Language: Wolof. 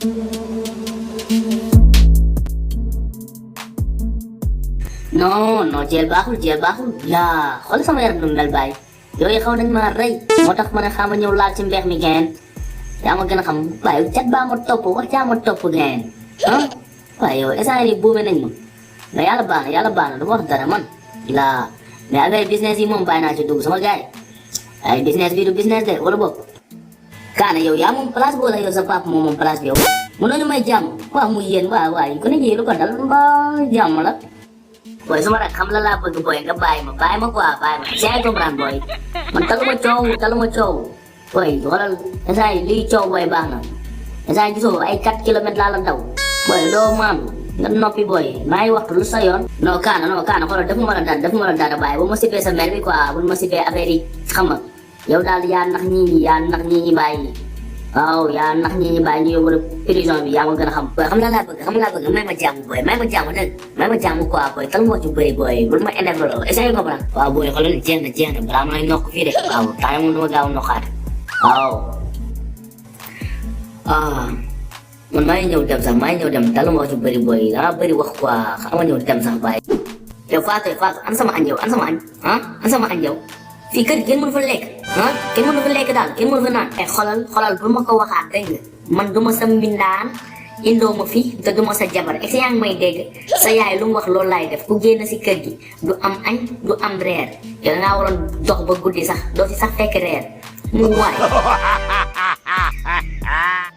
No, no, jail baaxul yaa xool sama yaram dum dal bàyyi yooyu xaw nañ ma rey moo tax ma ne xama ñëw laal ci mbeex mi geen yaa ma gën a xam waaye cat baa ma topp wax jaa ma topp geen ah waaye yow instant yi buume nañ ma mais yàlla baax na du ma wax dara man laa mais affaire business yi moom bàyyi naa ci dugg sama gars yi ay business bi du business de wala boog kaana yow yaa moom place bi wala yow sa papa moom place bi yow mënoo ñu may jàmm waaw muy yéen waaw waay ku ne yéen lu ko dal mbaa jàmm la boy sama rak xam la laa bëgg boy nga bàyyi ma quoi bàyyi ma c'est comprendre boy man taluma coow boy xoolal instant yi lii coow boy baax na instant yi gisoo ay 4 kilomètres laa la daw boy doo maam nga noppi boy maa ngi waxtu lu sa yoon non kaana xoolal defuma la dara bàyyi ba ma sippee sa mel bi quoi bu ma sippee affaire yi xam nga yow daal yaa nax ñii ñi bàyyi waaw yaa nax ñii ñi bàyyi ñu yóbbu la prison bi yaa ma gën a xam boy xam la laa bëgg may ma jàmm boy may ma jàmm quoi boy tal moo ci bëri boy bul ma énervé loolu est-ce que comprendre waaw boy xoolal jeex na balaa ma lay nokk fii de waaw temps moom dama gaaw nokkaat waaw man maa ngi ñëw dem tal moo ci bëri boy danga bëri wax quoi xam nga ñëw dem sax bàyyi yow Fatou an sama añ yow an sama añ yow fii kër kenn mënu fa lekk kenn mënu fa lekk daal kenn mënu fa naan xoolal bu ma ko waxaat dégg nga man du ma sa mbindaan indoo ma fi te du ma sa jabar est-ce que yaa ngi may dégg sa yaay lu mu wax loolu laay def ku génn si kër gi du am añ du am reer yow dangaa waroon dox ba guddi sax doo si sax fekk reer mu waay